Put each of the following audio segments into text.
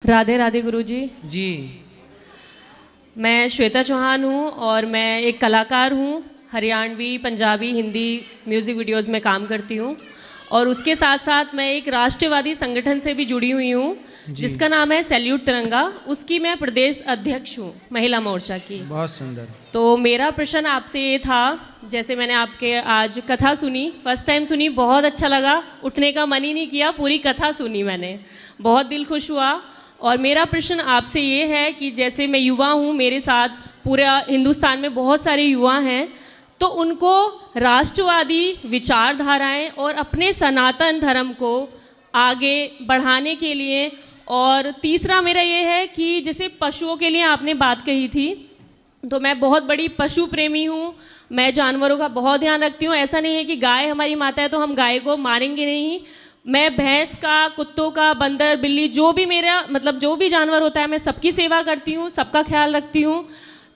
राधे राधे गुरुजी। जी। मैं श्वेता चौहान हूँ और मैं एक कलाकार हूँ। हरियाणवी, पंजाबी, हिंदी म्यूज़िक वीडियोज़ में काम करती हूँ और उसके साथ साथ मैं एक राष्ट्रवादी संगठन से भी जुड़ी हुई हूँ जिसका नाम है सैल्यूट तिरंगा। उसकी मैं प्रदेश अध्यक्ष हूँ, महिला मोर्चा की। बहुत सुंदर। तो मेरा प्रश्न आपसे ये था, जैसे मैंने आपके आज कथा सुनी, फर्स्ट टाइम सुनी, बहुत अच्छा लगा, उठने का मन ही नहीं किया, पूरी कथा सुनी मैंने, बहुत दिल खुश हुआ। और मेरा प्रश्न आपसे ये है कि जैसे मैं युवा हूँ, मेरे साथ पूरा हिंदुस्तान में बहुत सारे युवा हैं, तो उनको राष्ट्रवादी विचारधाराएं और अपने सनातन धर्म को आगे बढ़ाने के लिए, और तीसरा मेरा ये है कि जैसे पशुओं के लिए आपने बात कही थी, तो मैं बहुत बड़ी पशु प्रेमी हूँ, मैं जानवरों का बहुत ध्यान रखती हूँ। ऐसा नहीं है कि गाय हमारी माता है तो हम गाय को मारेंगे नहीं। मैं भैंस का, कुत्तों का, बंदर, बिल्ली, जो भी मेरा मतलब जो भी जानवर होता है, मैं सबकी सेवा करती हूँ, सबका ख्याल रखती हूँ।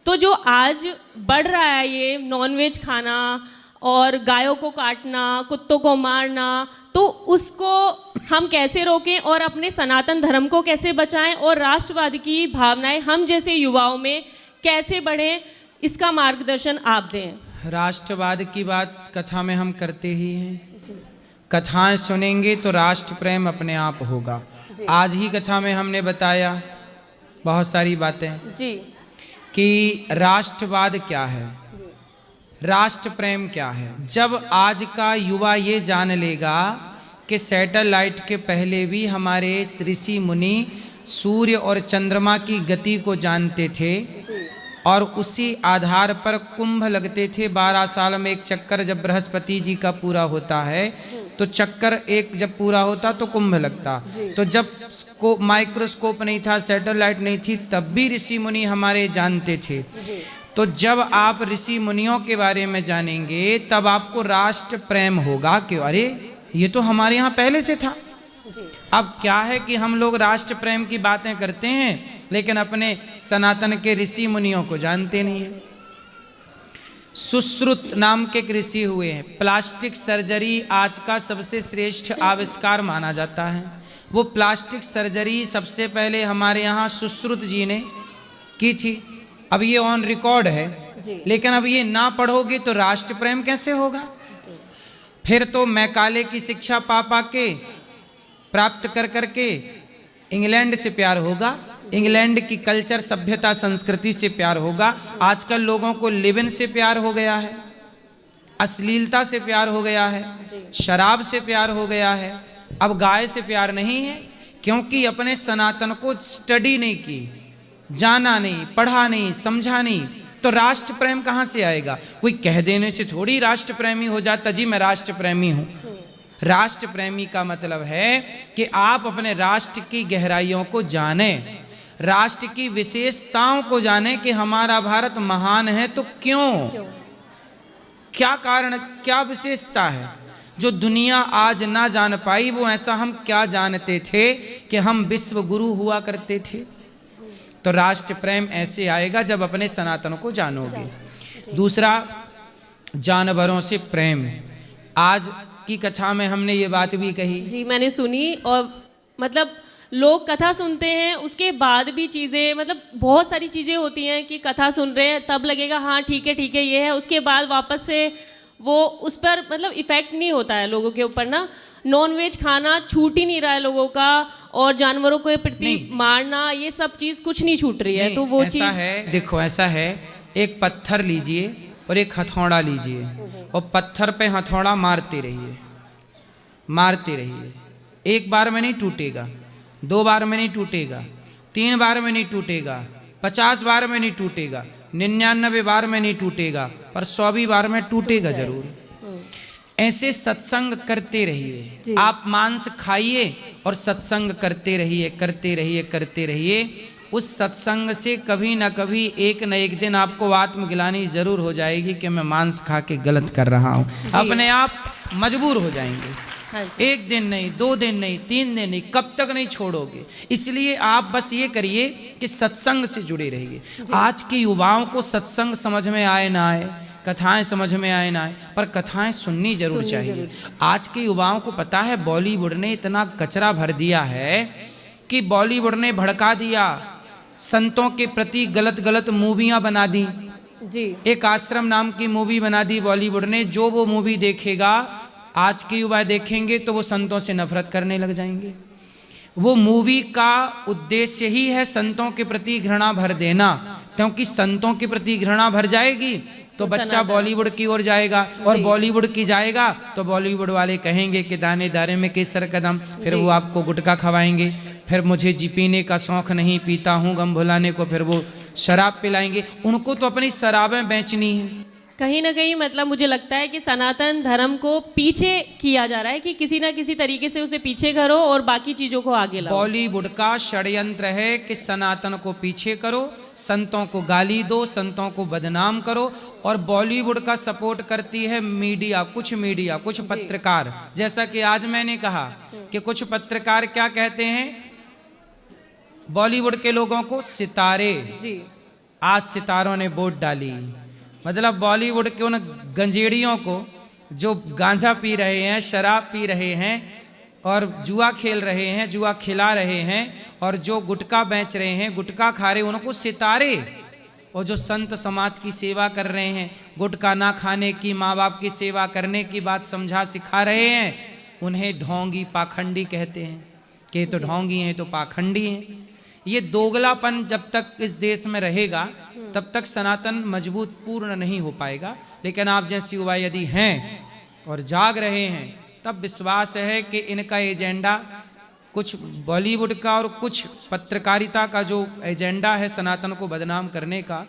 तो जो आज बढ़ रहा है ये नॉनवेज खाना और गायों को काटना, कुत्तों को मारना, तो उसको हम कैसे रोकें और अपने सनातन धर्म को कैसे बचाएं और राष्ट्रवाद की भावनाएं हम जैसे युवाओं में कैसे बढ़ें, इसका मार्गदर्शन आप दें। राष्ट्रवाद की बात कथा में हम करते ही हैं। कथाएं सुनेंगे तो राष्ट्र प्रेम अपने आप होगा। आज ही कथा में हमने बताया बहुत सारी बातें जी कि राष्ट्रवाद क्या है, राष्ट्र प्रेम क्या है। जब आज का युवा ये जान लेगा कि सैटेलाइट के पहले भी हमारे ऋषि मुनि सूर्य और चंद्रमा की गति को जानते थे और उसी आधार पर कुंभ लगते थे। 12 साल में एक चक्कर जब बृहस्पति जी का पूरा होता है तो चक्कर एक जब पूरा होता तो कुंभ लगता। तो जब माइक्रोस्कोप नहीं था, सैटेलाइट नहीं थी, तब भी ऋषि मुनि हमारे जानते थे। तो जब आप ऋषि मुनियों के बारे में जानेंगे तब आपको राष्ट्र प्रेम होगा कि अरे ये तो हमारे यहाँ पहले से था। अब क्या है कि हम लोग राष्ट्र प्रेम की बातें करते हैं लेकिन अपने सनातन के ऋषि मुनियों को जानते नहीं हैं। सुश्रुत नाम के ऋषि हुए हैं। प्लास्टिक सर्जरी आज का सबसे श्रेष्ठ आविष्कार माना जाता है। वो प्लास्टिक सर्जरी सबसे पहले हमारे यहाँ सुश्रुत जी ने की थी। अब ये ऑन रिकॉर्ड है, लेकिन अब ये ना पढ़ोगे तो राष्ट्र प्रेम कैसे होगा। फिर तो मैकाले की शिक्षा पा के प्राप्त कर करके इंग्लैंड से प्यार होगा, इंग्लैंड की कल्चर, सभ्यता, संस्कृति से प्यार होगा। आजकल लोगों को लिविन से प्यार हो गया है, अश्लीलता से प्यार हो गया है, शराब से प्यार हो गया है। अब गाय से प्यार नहीं है, क्योंकि अपने सनातन को स्टडी नहीं की, जाना नहीं, पढ़ा नहीं, समझा नहीं, तो राष्ट्र प्रेम कहाँ से आएगा। कोई कह देने से थोड़ी राष्ट्र प्रेमी हो जाता जी मैं राष्ट्र प्रेमी हूँ। राष्ट्र प्रेमी का मतलब है कि आप अपने राष्ट्र की गहराइयों को जानें, राष्ट्र की विशेषताओं को जानें कि हमारा भारत महान है तो क्यों, क्या कारण, क्या विशेषता है जो दुनिया आज ना जान पाई। वो ऐसा हम क्या जानते थे कि हम विश्व गुरु हुआ करते थे। तो राष्ट्र प्रेम ऐसे आएगा जब अपने सनातन को जानोगे। दूसरा, जानवरों से प्रेम। आज की कथा में हमने ये बात भी कही। जी मैंने सुनी। और मतलब लोग कथा सुनते हैं उसके बाद भी चीज़ें, मतलब बहुत सारी चीज़ें होती हैं कि कथा सुन रहे हैं तब लगेगा हाँ ठीक है ये है, उसके बाद वापस से वो उस पर मतलब इफ़ेक्ट नहीं होता है लोगों के ऊपर ना। नॉनवेज खाना छूट ही नहीं रहा है लोगों का, और जानवरों के प्रति मारना, ये सब चीज़ कुछ नहीं छूट रही है। तो वो ऐसा है, देखो ऐसा है, एक पत्थर लीजिए और एक हथौड़ा लीजिए और पत्थर पे हथौड़ा मारते रहिए, मारते रहिए। एक बार में नहीं टूटेगा, 2 बार में नहीं टूटेगा, 3 बार में नहीं टूटेगा, 50 बार में नहीं टूटेगा, 99 बार में नहीं टूटेगा, पर 100वीं बार में टूटेगा जरूर। ऐसे सत्संग करते रहिए। आप मांस खाइए और सत्संग करते रहिए, करते रहिए, करते रहिए। उस सत्संग से कभी ना कभी एक न एक दिन आपको आत्मग्लानि जरूर हो जाएगी कि मैं मांस खा के गलत कर रहा हूँ। अपने आप मजबूर हो जाएंगे। एक दिन नहीं, 2 दिन नहीं, 3 दिन नहीं, कब तक नहीं छोड़ोगे। इसलिए आप बस ये करिए कि सत्संग से जुड़े रहिए। आज के युवाओं को सत्संग समझ में आए ना आए, कथाएं समझ में आए ना आए, पर कथाएं सुननी जरूर चाहिए। आज के युवाओं को पता है बॉलीवुड ने इतना कचरा भर दिया है कि बॉलीवुड ने भड़का दिया, संतों के प्रति गलत गलत मूवियाँ बना दी। जी। एक आश्रम नाम की मूवी बना दी बॉलीवुड ने, जो वो मूवी देखेगा, आज के युवा देखेंगे तो वो संतों से नफरत करने लग जाएंगे। वो मूवी का उद्देश्य ही है संतों के प्रति घृणा भर देना, क्योंकि संतों के प्रति घृणा भर जाएगी तो बच्चा बॉलीवुड की ओर जाएगा, और बॉलीवुड की जाएगा तो बॉलीवुड वाले कहेंगे कि दाने दाने में केसर कदम, फिर वो आपको गुटखा खवाएंगे, फिर मुझे जी पीने का शौक नहीं, पीता हूँ गम भुलाने को, फिर वो शराब पिलाएंगे। उनको तो अपनी शराबें बेचनी है। कहीं ना कहीं मतलब मुझे लगता है कि सनातन धर्म को पीछे किया जा रहा है, कि किसी ना किसी तरीके से उसे पीछे करो और बाकी चीजों को आगे लाओ। बॉलीवुड का षड्यंत्र है कि सनातन को पीछे करो, संतों को गाली दो, संतों को बदनाम करो। और बॉलीवुड का सपोर्ट करती है मीडिया, कुछ पत्रकार। जैसा कि आज मैंने कहा कि कुछ पत्रकार क्या कहते हैं बॉलीवुड के लोगों को, सितारे। जी। आज सितारों ने वोट डाली, मतलब बॉलीवुड के उन गंजेड़ियों को जो गांजा पी रहे हैं, शराब पी रहे हैं और जुआ खेल रहे हैं, जुआ खिला रहे हैं, और जो गुटखा बेच रहे हैं, गुटखा खा रहे हैं, उनको सितारे। और जो संत समाज की सेवा कर रहे हैं, गुटखा ना खाने की, माँ बाप की सेवा करने की बात समझा सिखा रहे हैं, उन्हें ढोंगी पाखंडी कहते हैं कि ये तो ढोंगी हैं, तो पाखंडी हैं। ये दोगलापन जब तक इस देश में रहेगा तब तक सनातन मजबूत पूर्ण नहीं हो पाएगा। लेकिन आप जैसे युवा यदि हैं और जाग रहे हैं, तब विश्वास है कि इनका एजेंडा, कुछ बॉलीवुड का और कुछ पत्रकारिता का जो एजेंडा है सनातन को बदनाम करने का,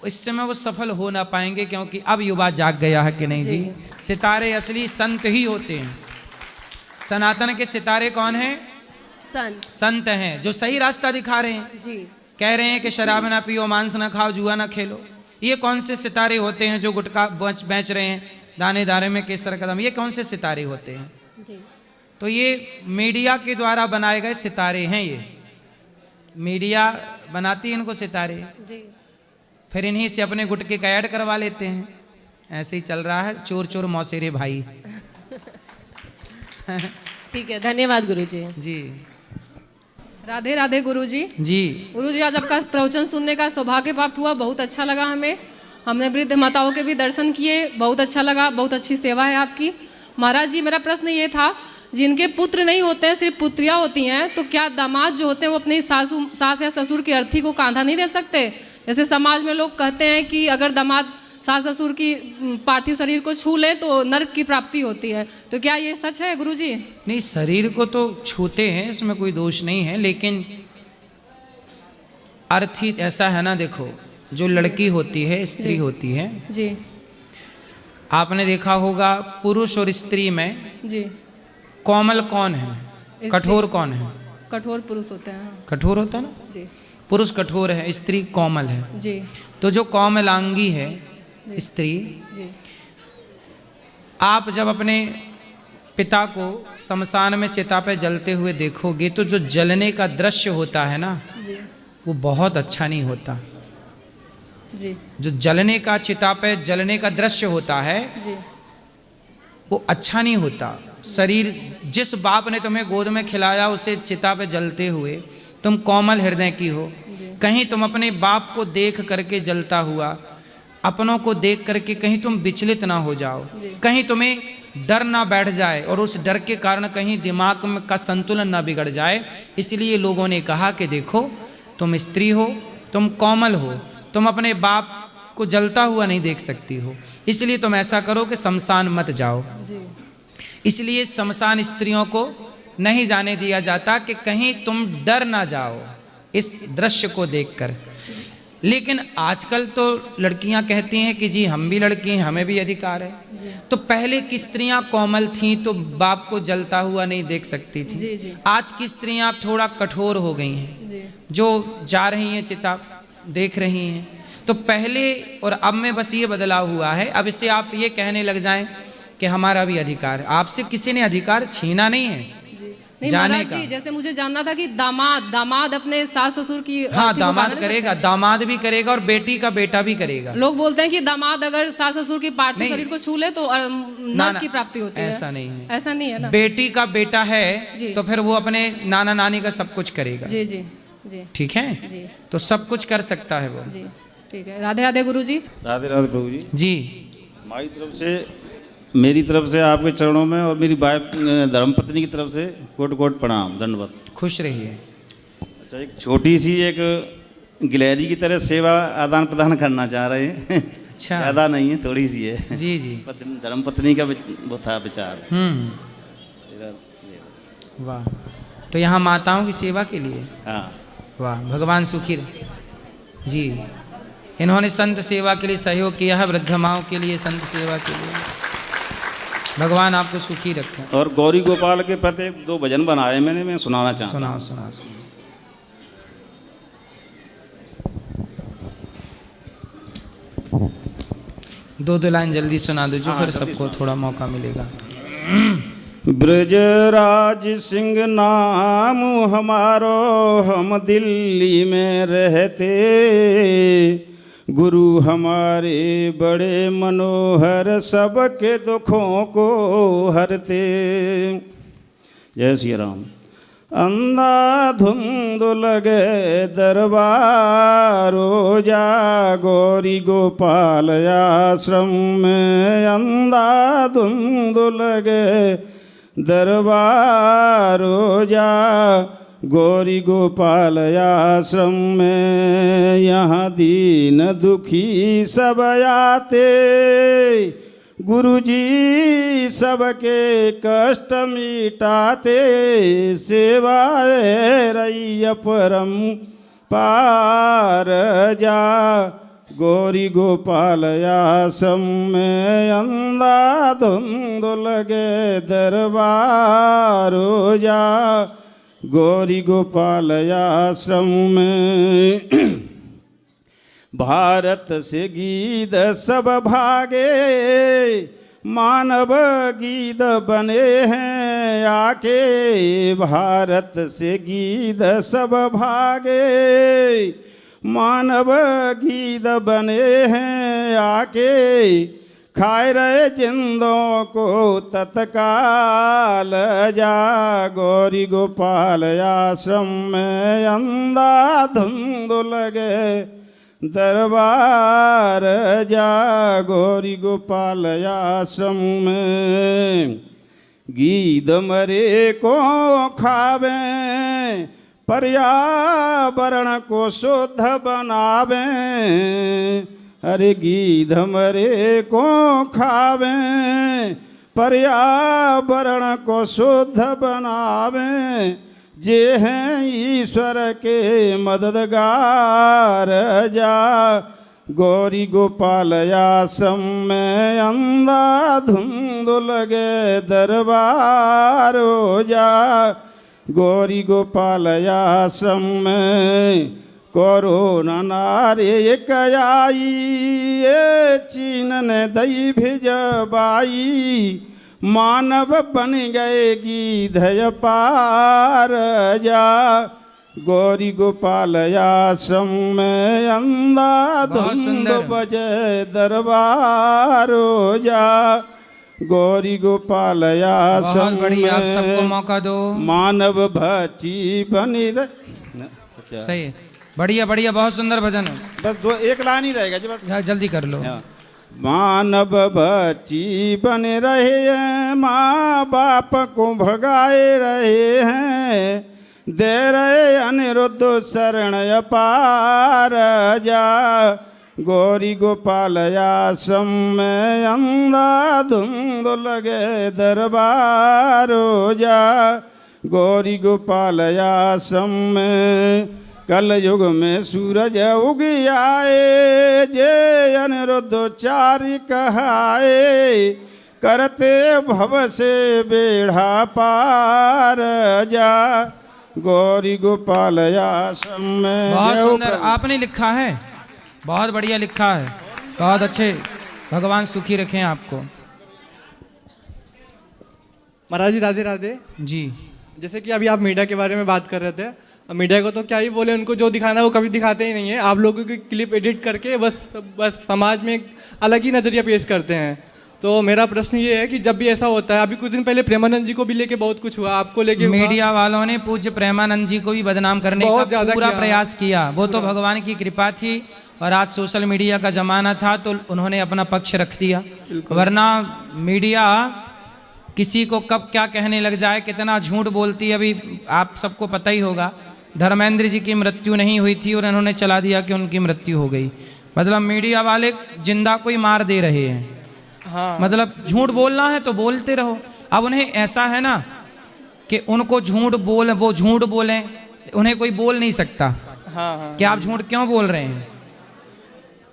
इस समय वो सफल हो ना पाएंगे, क्योंकि अब युवा जाग गया है कि नहीं जी। सितारे असली संत ही होते हैं। सनातन के सितारे कौन हैं? संत हैं, जो सही रास्ता दिखा रहे हैं जी। कह रहे हैं कि शराब ना पियो, मांस ना खाओ, जुआ ना खेलो। ये कौन से सितारे होते हैं जो गुटखा बेच रहे हैं, दाने दाने में केसर कदम? ये कौन से सितारे होते हैं? जी। तो ये मीडिया के द्वारा बनाए गए सितारे हैं। ये मीडिया बनाती है इनको सितारे, जी। फिर इन्हीं से अपने गुटके का ऐड करवा लेते हैं। ऐसे ही चल रहा है, चोर चोर मौसेरे भाई। ठीक है, धन्यवाद गुरुजी। जी। राधे राधे गुरुजी। जी। गुरुजी, आज आपका प्रवचन सुनने का सौभाग्य प्राप्त हुआ, बहुत अच्छा लगा हमें। हमने वृद्ध माताओं के भी दर्शन किए, बहुत अच्छा लगा, बहुत अच्छी सेवा है आपकी। महाराज जी, मेरा प्रश्न ये था, जिनके पुत्र नहीं होते हैं, सिर्फ पुत्रियाँ होती हैं, तो क्या दामाद जो होते हैं वो अपनी सास या ससुर की अर्थी को कांधा नहीं दे सकते? जैसे समाज में लोग कहते हैं कि अगर दामाद सास ससुर की पार्थिव शरीर को छू ले तो नरक की प्राप्ति होती है, तो क्या ये सच है गुरुजी? नहीं, शरीर को तो छूते हैं, इसमें कोई दोष नहीं है, लेकिन अर्थी ऐसा है ना, देखो, जो लड़की होती है, स्त्री होती है जी, आपने देखा होगा पुरुष और स्त्री में जी, कोमल कौन है, कठोर कौन है? कठोर पुरुष होते हैं। कठोर होता है ना जी। पुरुष कठोर है, स्त्री कोमल है जी। तो जो कोमलांगी है स्त्री, जी। आप जब अपने पिता को शमशान में चिता पे जलते हुए देखोगे तो जो जलने का दृश्य होता है ना, जी। वो बहुत अच्छा नहीं होता। जी। जो जलने का, चिता पे जलने का दृश्य होता है, जी। वो अच्छा नहीं होता। शरीर, जिस बाप ने तुम्हें गोद में खिलाया उसे चिता पे जलते हुए तुम कोमल हृदय की हो, कहीं तुम अपने बाप को देख करके जलता हुआ, अपनों को देख करके कहीं तुम विचलित ना हो जाओ, कहीं तुम्हें डर ना बैठ जाए और उस डर के कारण कहीं दिमाग में का संतुलन ना बिगड़ जाए। इसलिए लोगों ने कहा कि देखो, तुम स्त्री हो, तुम कोमल हो, तुम अपने बाप को जलता हुआ नहीं देख सकती हो, इसलिए तुम ऐसा करो कि शमशान मत जाओ। जी। इसलिए शमशान स्त्रियों को नहीं जाने दिया जाता कि कहीं तुम डर ना जाओ इस दृश्य को देखकर। लेकिन आजकल तो लड़कियां कहती हैं कि जी हम भी लड़की हैं, हमें भी अधिकार है। तो पहले की स्त्रियां कोमल थीं तो बाप को जलता हुआ नहीं देख सकती थी। जी, जी। आज की स्त्रियां थोड़ा कठोर हो गई हैं, जी। जो जा रही हैं चिता देख रही हैं। तो पहले और अब में बस ये बदलाव हुआ है। अब इससे आप ये कहने लग जाएं कि हमारा भी अधिकार है, आपसे किसी ने अधिकार छीना नहीं है। नहीं जाने महाराज का। जी, जैसे मुझे जानना था कि दामाद अपने सास ससुर की हाँ, अर्थी को दामाद गाना नहीं करेगा, दामाद भी करेगा और बेटी का बेटा भी करेगा। लोग बोलते हैं कि दामाद अगर सास ससुर की पार्थिव नहीं। शरीर को छू ले तो ना, नर्क की प्राप्ति होती है। ऐसा नहीं है। ऐसा नहीं है ना। बेटी का बेटा है जी। तो फिर वो अपने नाना नानी का सब कुछ करेगा। जी जी जी ठीक है, जी तो सब कुछ कर सकता है वो। जी ठीक है। राधे राधे गुरु जी। राधे राधे प्रभु जी। जी, हमारी तरफ से, मेरी तरफ से आपके चरणों में और मेरी वाइफ धर्मपत्नी की तरफ से कोट कोट प्रणाम, दंडवत। खुश रहिए। अच्छा, एक छोटी सी एक गिलहरी की तरह सेवा आदान प्रदान करना चाह रहे हैं। अच्छा। ज़्यादा नहीं है, थोड़ी सी है। जी जी। धर्मपत्नी का वो था विचार। वाह, तो यहाँ माताओं की सेवा के लिए। हाँ, वाह, भगवान सुखी रहे। जी, इन्होंने संत सेवा के लिए सहयोग किया है, वृद्ध माओं के लिए, संत सेवा के लिए। भगवान आपको सुखी रखे। और गौरी गोपाल के प्रति 2 भजन बनाए मैंने, मैं सुनाना चाहता हूँ। सुनाओ सुनाओ सुनाओ। दो लाइन जल्दी सुना दो जो, फिर सबको थोड़ा मौका मिलेगा। ब्रजराज सिंह नाम हमारो, हम दिल्ली में रहते, गुरु हमारे बड़े मनोहर, सबके दुखों को हरते। जय श्री राम। अंधाधुंध लगे दरबारो, जा गौरी गोपाल आश्रम में, अंधाधुंध लगे दरबारो, जा गौरी गोपाल आश्रम में, यहाँ दीन दुखी सब आते, गुरुजी सबके कष्ट मिटाते, सेवाए रही परम पार, जा गौरी गोपाल आश्रम में, अंधाधुंध लगे दरबारो, जा गौरी गोपाल आश्रम में। भारत से गीत सब भागे, मानव गीत बने हैं आके, भारत से गीत सब भागे, मानव गीत बने हैं आके, खाए रहे जिंदों को तत्काल, जा गौरी गोपाल आश्रम में, अंधाधुंध लगे दरबार, जा गौरी गोपाल आश्रम में। गीध मरे को खावे, पर्यावरण को शुद्ध बनावे, अरे गीध मरे को खावे, पर्यावरण को शुद्ध बनावे, जे हैं ईश्वर के मददगार, जा गौरी गोपाल आश्रम में, अंधाधुंध लगे दरबारो, जा गौरी गोपाल आश्रम में। कोरोना नारे एक आई, ये चीन ने दई भिजबाई, मानव बन गए गीधय पार, जा गौरी गोपाल आश्रम में, अंधाधुंध बजे दरबारो, जा गौरी गोपाल आश्रम में। आप सबको मौका दो। मानव भची बनी सही है, बढ़िया बढ़िया, बहुत सुंदर भजन है। बस 1 लाइन ही रहेगा जी, बस जल्दी कर लो। मानव बच्ची बन रहे हैं, माँ बाप को भगाए रहे हैं, दे रहे अनिरुद्ध शरण अपार, जा गौरी गोपाल आश्रम में, अंधाधुंध लगे दरबारो, जा गौरी गोपाल आश्रम में। कल युग में सूरज उग आए, जे अनिरुद्धचारी कहाए, करते भव से बेढ़ा पार, जा गौरी गोपाल आश्रम में। बहुत सुंदर आपने लिखा है, बहुत बढ़िया लिखा है, बहुत अच्छे। भगवान सुखी रखें आपको। महाराज जी राधे राधे जी। जैसे कि अभी आप मीडिया के बारे में बात कर रहे थे, मीडिया को तो क्या ही बोले, उनको जो दिखाना है वो कभी दिखाते ही नहीं है। आप लोगों की क्लिप एडिट करके बस समाज में एक अलग ही नज़रिया पेश करते हैं। तो मेरा प्रश्न ये है कि जब भी ऐसा होता है, अभी कुछ दिन पहले प्रेमानंद जी को भी लेके बहुत कुछ हुआ, आपको लेके हुआ। मीडिया वालों ने पूज्य प्रेमानंद जी को भी बदनाम करने बहुत का ज्यादा पूरा किया। प्रयास किया। वो तो भगवान की कृपा थी और आज सोशल मीडिया का जमाना था तो उन्होंने अपना पक्ष रख दिया, वरना मीडिया किसी को कब क्या कहने लग जाए, कितना झूठ बोलती है। अभी आप सबको पता ही होगा, धर्मेंद्र जी की मृत्यु नहीं हुई थी और इन्होंने चला दिया कि उनकी मृत्यु हो गई। मतलब मीडिया वाले जिंदा को ही मार दे रहे हैं। हाँ, मतलब झूठ बोलना है तो बोलते रहो। अब उन्हें ऐसा है ना कि उनको वो झूठ बोलें, उन्हें कोई बोल नहीं सकता हाँ, हाँ, कि आप झूठ क्यों बोल रहे हैं।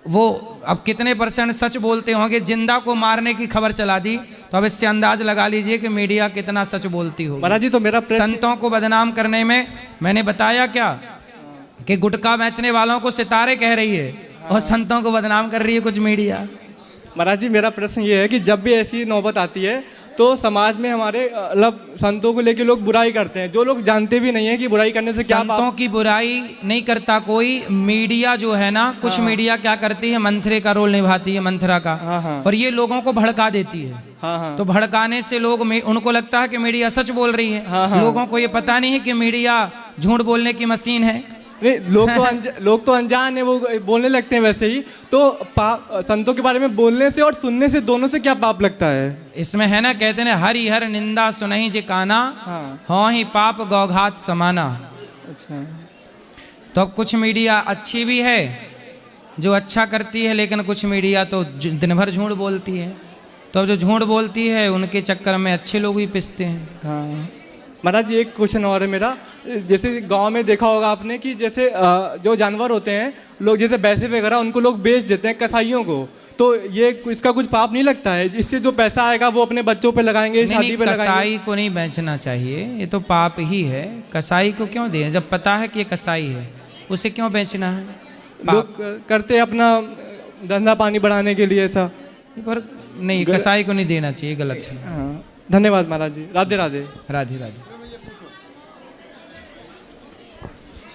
वो अब कितने % सच बोलते होंगे। जिंदा को मारने की खबर चला दी तो अब इससे अंदाज लगा लीजिए कि मीडिया कितना सच बोलती होगी। महाराज जी तो मेरा प्रश्न, संतों को बदनाम करने में मैंने बताया क्या कि गुटखा बेचने वालों को सितारे कह रही है और संतों को बदनाम कर रही है कुछ मीडिया। महाराज जी मेरा प्रश्न ये है कि जब भी ऐसी नौबत आती है तो समाज में हमारे मतलब संतों को लेके लोग बुराई करते हैं, जो लोग जानते भी नहीं है कि बुराई करने से क्या संतों की बुराई नहीं करता कोई। मीडिया जो है ना, कुछ मीडिया क्या करती है, मंथरे का रोल निभाती है, मंथरा का। हाँ, हाँ, और ये लोगों को भड़का देती है। हाँ, हाँ, तो भड़काने से लोग उनको लगता है कि मीडिया सच बोल रही है। हाँ, हाँ। लोगों को ये पता नहीं है कि मीडिया झूठ बोलने की मशीन है। नहीं, लोग तो अनजान है, वो बोलने लगते हैं वैसे ही। तो संतों के बारे में बोलने से और सुनने से दोनों से क्या पाप लगता है? इसमें है ना, कहते हैं हरि हर निंदा सुनहि जे काना, हाँ, हाँ ही पाप गौघात समाना। अच्छा, तो अब कुछ मीडिया अच्छी भी है जो अच्छा करती है, लेकिन कुछ मीडिया तो दिन भर झूठ बोलती है। तो अब जो झूठ बोलती है उनके चक्कर में अच्छे लोग भी पिसते हैं। हाँ। महाराज जी एक क्वेश्चन और है मेरा, जैसे गांव में देखा होगा आपने कि जैसे जो जानवर होते हैं लोग, जैसे भैंसे वगैरह, उनको लोग बेच देते हैं कसाईयों को। तो ये इसका कुछ पाप नहीं लगता है? इससे जो पैसा आएगा वो अपने बच्चों पे लगाएंगे, शादी पे लगाएंगे। कसाई को नहीं बेचना चाहिए, ये तो पाप ही है। कसाई को क्यों दें? जब पता है कि ये कसाई है उसे क्यों बेचना है? लोग करते हैं अपना धंधा पानी बढ़ाने के लिए ऐसा। पर नहीं, कसाई को नहीं देना चाहिए, गलत है। हाँ, धन्यवाद महाराज जी, राधे राधे। राधे राधे।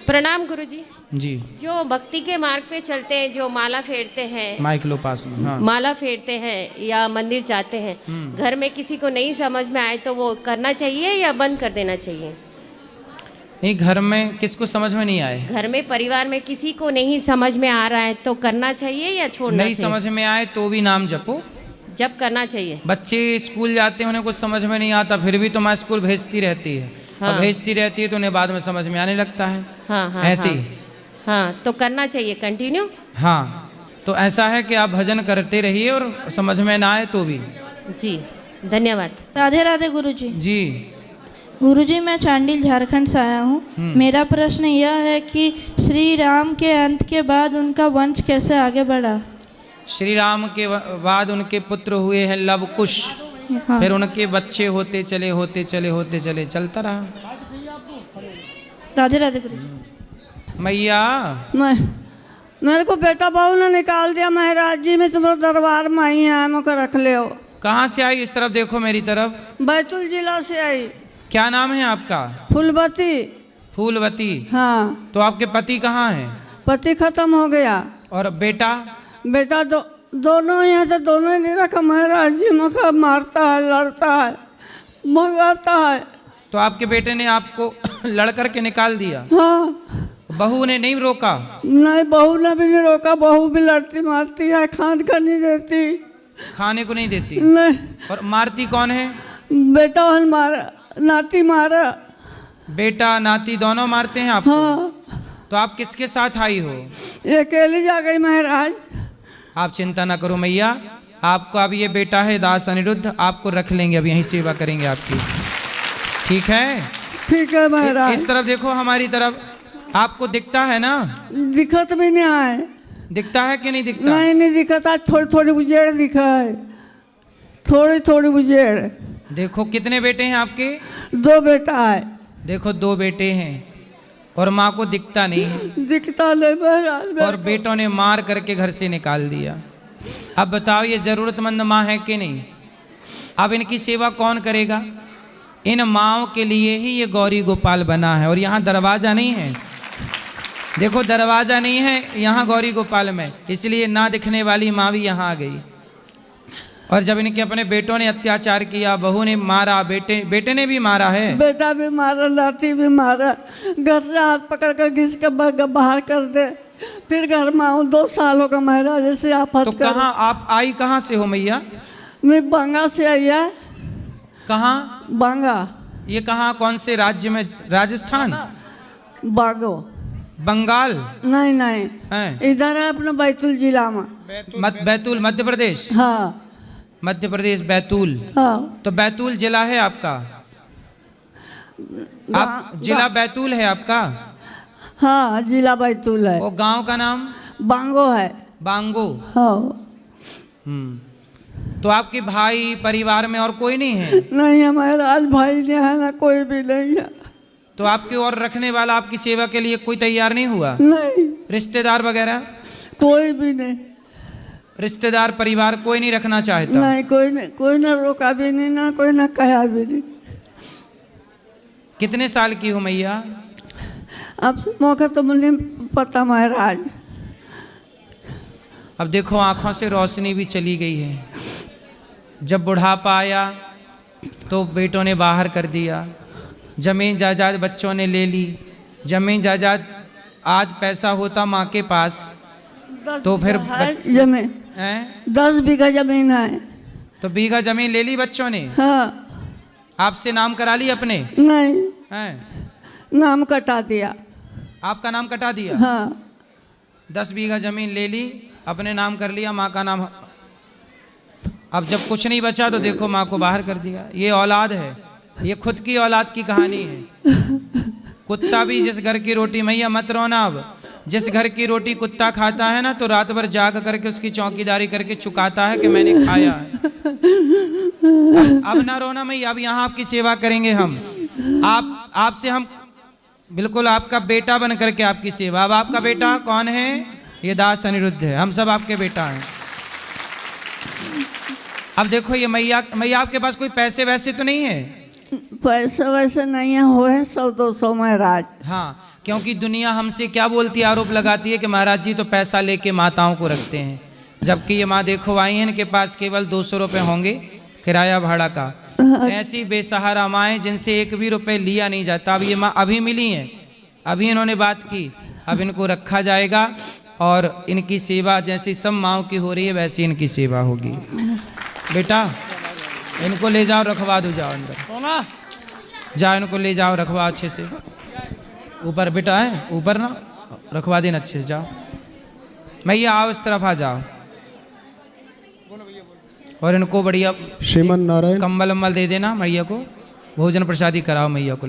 प्रणाम गुरुजी। जी, जो भक्ति के मार्ग पे चलते हैं, जो माला फेरते हैं, माइक लो पास में। हाँ। माला फेरते हैं या मंदिर जाते हैं, घर में किसी को नहीं समझ में आए तो वो करना चाहिए या बंद कर देना चाहिए? नहीं, घर में किसको समझ में नहीं आए? घर में परिवार में किसी को नहीं समझ में आ रहा है तो करना चाहिए या छोड़ना नहीं चाहिए? समझ में आए तो भी नाम जपो। जब करना चाहिए। बच्चे स्कूल जाते हैं, उन्हें कुछ समझ में नहीं आता, फिर भी तो माँ स्कूल भेजती रहती है। हाँ। और भेजती रहती है तो उन्हें बाद में समझ में आने लगता है। हाँ हाँ ऐसे हाँ, ही। हाँ तो करना चाहिए कंटिन्यू। हाँ, तो ऐसा है कि आप भजन करते रहिए और समझ में ना आए तो भी। जी धन्यवाद। राधे राधे गुरुजी। जी, गुरुजी मैं चांडिल झारखंड से आया हूँ। मेरा प्रश्न यह है कि श्री राम के अंत के बाद उनका वंश कैसे आगे बढ़ा? श्री राम के बाद उनके पुत्र हुए हैं लव कुश। हाँ। फिर उनके बच्चे होते चले चलता रहा। राधे राधे गुरुजी। मैया, मेरे को बेटा बहू ने निकाल दिया महाराज जी, मैं तुम्हारे दरबार में आई है, मुझे रख ले हो। कहाँ से आई? इस तरफ देखो, मेरी तरफ। बैतूल जिला से आई। क्या नाम है आपका? फूलवती। फूलवती। हाँ। तो आपके पति कहाँ हैं? पति खत्म हो गया। और बेटा? बेटा दोनों यहाँ से दोनों ही नहीं रखा महाराज जी, मुझे मारता है, लड़ता है, भगाता है। तो आपके बेटे ने आपको लड़ करके निकाल दिया? हाँ। बहू ने नहीं रोका? नहीं, बहू ने भी नहीं रोका, बहू भी लड़ती मारती है, खान का नहीं देती, खाने को नहीं देती। नहीं। और मारती कौन है? बेटा मारा, नाती मारा। बेटा नाती दोनों मारते हैं आपको? हाँ। तो आप किसके साथ आई हो? ये अकेली जा गई महाराज। आप चिंता ना करो मैया, आपको अब ये बेटा है दास अनिरुद्ध, आपको रख लेंगे, अब यहीं सेवा करेंगे आपकी। ठीक है? ठीक है महाराज। इस तरफ देखो, हमारी तरफ। आपको दिखता है ना? दिखत भी नहीं आए। दिखता है कि नहीं दिखता? नहीं दिखता, थोड़ी थोड़ी उजेड़ दिखा है, थोड़ी थोड़ी उजेड़। देखो कितने बेटे हैं आपके? 2 बेटा है। देखो 2 बेटे हैं और माँ को दिखता नहीं है। दिखता नहीं महाराज। और बेटों ने मार करके घर से निकाल दिया। अब बताओ ये जरूरतमंद माँ है कि नहीं? अब इनकी सेवा कौन करेगा? इन माँओं के लिए ही ये गौरी गोपाल बना है। और यहाँ दरवाज़ा नहीं है, देखो दरवाज़ा नहीं है यहाँ गौरी गोपाल में, इसलिए ना दिखने वाली माँ भी यहाँ आ गई। और जब इनके अपने बेटों ने अत्याचार किया, बहू ने मारा, बेटे ने भी मारा है, बेटा भी मारा, लाठी भी मारा, घर से हाथ पकड़ कर घिस के बाहर कर दे। फिर घर में आऊँ, 2 साल हो गए महाराज जैसे आप। तो कहाँ आप आई कहाँ से हो मैया? मैं बांगा से आई है। कहाँ? बांगा। ये कहाँ, कौन से राज्य में? राजस्थान? बागो। बंगाल? नहीं नहीं हैं? इधर है अपना बैतूल जिला में। बैतूल मध्य प्रदेश? हाँ मध्य प्रदेश बैतूल। हाँ। तो बैतूल जिला है आपका? आप जिला बैतूल है आपका? हाँ जिला बैतूल है। वो गांव का नाम? बांगो है। बांगो। हाँ। तो आपके भाई परिवार में और कोई नहीं है? नहीं हमारे राज भाई ने है ना, कोई भी नहीं है। तो आपके और रखने वाला आपकी सेवा के लिए कोई तैयार नहीं हुआ? नहीं रिश्तेदार वगैरह? कोई भी नहीं। रिश्तेदार परिवार कोई नहीं रखना चाहता? नहीं कोई ना रोका भी नहीं, ना कोई ना कहा भी नहीं। कितने साल की हो मैया? अब मौका तो मुझे पता महाराज। अब देखो आंखों से रोशनी भी चली गई है। जब बुढ़ापा आया तो बेटों ने बाहर कर दिया, जमीन जायदाद बच्चों ने ले ली। जमीन जायदाद आज पैसा होता माँ के पास तो फिर जमीन 10 बीघा जमीन है। तो बीघा जमीन ले ली बच्चों ने? हाँ। आपसे नाम करा ली अपने? नहीं हैं? नाम कटा दिया। आपका नाम कटा दिया? हाँ। 10 बीघा जमीन ले ली, अपने नाम कर लिया, माँ का नाम। अब जब कुछ नहीं बचा तो देखो माँ को बाहर कर दिया। ये औलाद है, ये खुद की औलाद की कहानी है। कुत्ता भी जिस घर की रोटी, मैया मत रोना, अब जिस घर की रोटी कुत्ता खाता है ना तो रात भर जाग करके उसकी चौकीदारी करके चुकाता है कि मैंने खाया है। अब ना रोना मैया, अब यहाँ आपकी सेवा करेंगे हम। आपसे हम बिल्कुल आपका बेटा बन करके आपकी सेवा। अब आपका बेटा कौन है? ये दास अनिरुद्ध है, हम सब आपके बेटा हैं। अब देखो ये मैया आपके पास कोई पैसे वैसे तो नहीं है? पैसा वैसे नहीं है, हो है 100-200 महाराज। हाँ, क्योंकि दुनिया हमसे क्या बोलती है, आरोप लगाती है कि महाराज जी तो पैसा लेके माताओं को रखते हैं, जबकि ये माँ देखो आई हैं, इनके पास केवल 200 रुपये होंगे किराया भाड़ा का। ऐसी बेसहारा माएँ जिनसे 1 भी रुपये लिया नहीं जाता। अब ये माँ अभी मिली हैं, अभी इन्होंने बात की, अब इनको रखा जाएगा और इनकी सेवा जैसी सब माँओं की हो रही है वैसी इनकी सेवा होगी। बेटा इनको ले जाओ, रखवा दो, जाओ अंदर जाओ, इनको ले जाओ, रखवा अच्छे से। ऊपर बेटा है, ऊपर ना रखवा देना अच्छे से। जाओ मैया, आओ इस तरफ आ जाओ, और इनको बढ़िया श्रीमन नारायण कंबल अम्बल दे देना मैया को, भोजन प्रसादी कराओ मैया को।